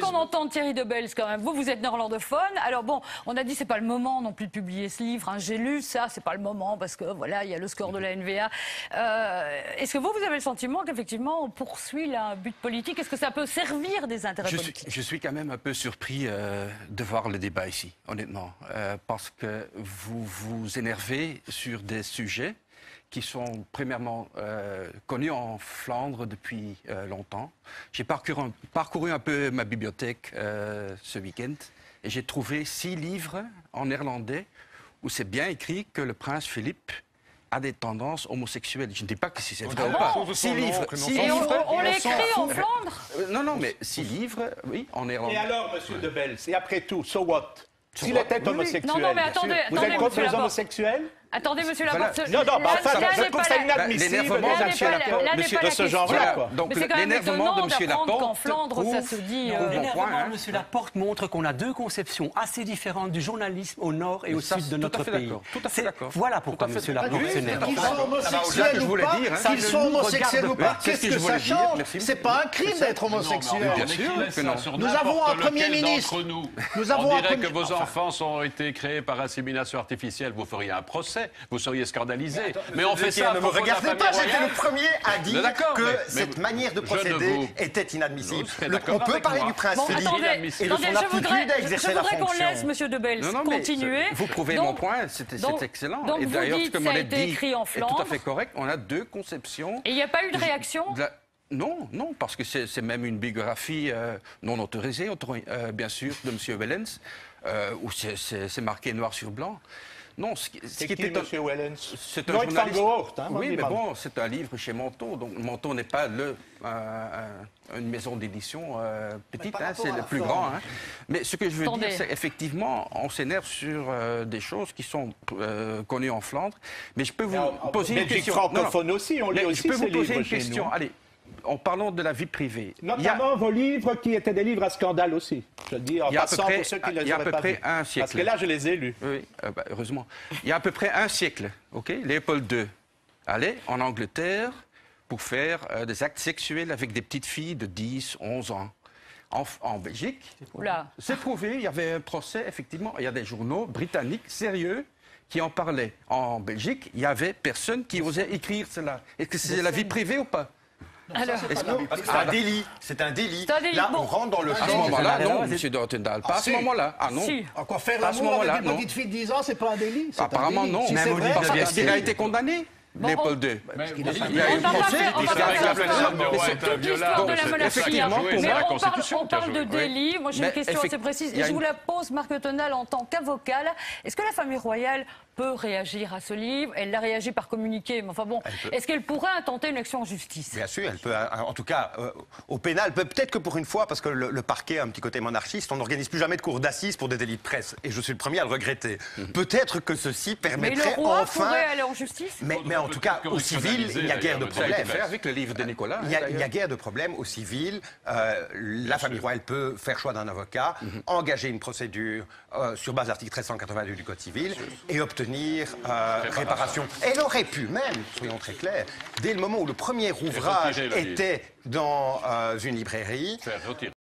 qu'on entende Thierry Debels quand même. Vous êtes néerlandophone. Alors bon, on a dit c'est pas le moment non plus de publier ce livre. Hein. J'ai lu ça, c'est pas le moment parce que voilà, il y a le score de la NVA. Est-ce que vous avez le sentiment qu'effectivement on poursuit un but politique? Est-ce que ça peut servir des intérêts politiques? Je suis quand même un peu surpris de voir le débat ici, honnêtement, parce que vous vous énervez sur des sujets qui sont premièrement connus en Flandre depuis longtemps. J'ai parcouru un peu ma bibliothèque ce week-end et j'ai trouvé 6 livres en néerlandais où c'est bien écrit que le prince Philippe a des tendances homosexuelles. Je ne dis pas que si c'est vrai ou pas. 6 livres. On l'écrit en Flandre? Non, mais 6 livres, oui, en néerlandais. Et alors, monsieur Debels, et après tout, so what? S'il était homosexuel, non, mais attendez, vous êtes contre les Laporte. homosexuels? Attendtrouve monsieur Laporte. Non, enfin, je trouve ça inadmissible de ce genre-là. Donc, mais c'est quand même l'énervement de étonnant M. d'apprendre Laporte qu'en Flandre, ça se dit... L'énervement de M. Laporte montre qu'on a 2 conceptions assez différentes du journalisme au nord et au sud de notre pays. Tout à fait d'accord. Voilà pourquoi M. Laporte s'énerve. Qu'ils soient homosexuels ou pas, qu'ils soient homosexuels ou pas, qu'est-ce que ça change? C'est pas un crime d'être homosexuel. Bien sûr que non. Nous avons un Premier ministre. On dirait que vos enfants ont été créés par insémination artificielle. Vous feriez un procès, vous seriez scandalisé. Mais on fait ça. Ne me regardez pas, j'étais le premier à dire que cette manière de procéder était inadmissible. On peut parler du prince Philippe et de son aptitude à exercer la fonction. Je voudrais qu'on laisse M. Debels continuer. Vous prouvez mon point, c'est excellent. Donc et d'ailleurs, vous dites que ça a été écrit en est Flandre. tout à fait correct. On a 2 conceptions. Et il n'y a pas eu de réaction? Non, parce que c'est même une biographie non autorisée, bien sûr, de M. Wellens, où c'est marqué noir sur blanc. Non, C'est qui, M. Wellens? C'est un journaliste. Oui, mais bon, c'est un livre chez Montaut. Donc Montaut n'est pas une maison d'édition petite, c'est le plus grand. Hein. Mais ce que je veux dire, c'est effectivement, on s'énerve sur des choses qui sont connues en Flandre. Mais je peux vous poser une question. Francophone aussi, on lit aussi je peux vous ces poser livres une chez question. nous. Allez. En parlant de la vie privée. Notamment vos livres qui étaient des livres à scandale aussi. Je le dis en passant pour ceux qui ne les auraient pas vus. Un siècle. Parce que là, je les ai lus. Oui, heureusement. Il y a à peu près un siècle, Léopold II allait en Angleterre pour faire des actes sexuels avec des petites filles de 10, 11 ans. En Belgique, c'est prouvé, il y avait un procès, effectivement, il y a des journaux britanniques sérieux qui en parlaient. En Belgique, il n'y avait personne qui osait écrire cela. Est-ce que c'est la vie privée ou pas? Alors, c'est un délit. C'est un délit. Là, on rentre dans le À ce moment-là, non, M. Dortendal. Pas à ce moment-là. Ah non. Encore faire l'amour avec une petite fille de 10 ans, c'est pas un délit? Apparemment, non. Est-ce qu'il a été condamné? Léopold II. Il y a eu un procès. Effectivement, pour moi, on parle de délit. Moi, j'ai une question assez précise. Et je vous la pose, Marc Tonal, en tant qu'avocat. Est-ce que la famille royale peut réagir à ce livre? Elle l'a réagi par communiqué. Mais enfin bon, est-ce qu'elle pourrait intenter une action en justice? Bien sûr, elle peut. En tout cas, au pénal, peut-être que pour une fois, parce que le parquet a un petit côté monarchiste, on n'organise plus jamais de cours d'assises pour des délits de presse. Et je suis le premier à le regretter. Peut-être que ceci permettrait mais le roi enfin. pourrait aller en justice? Mais en tout cas, au civil, il n'y a guère de problème. Ça a été fait avec le livre de Nicolas. Il y a guère de problème au civil. La famille royale peut faire choix d'un avocat, engager une procédure sur base de l'article 1382 du Code civil et obtenir réparation. Elle aurait pu même, soyons très clairs, dès le moment où le premier ouvrage était dans une librairie,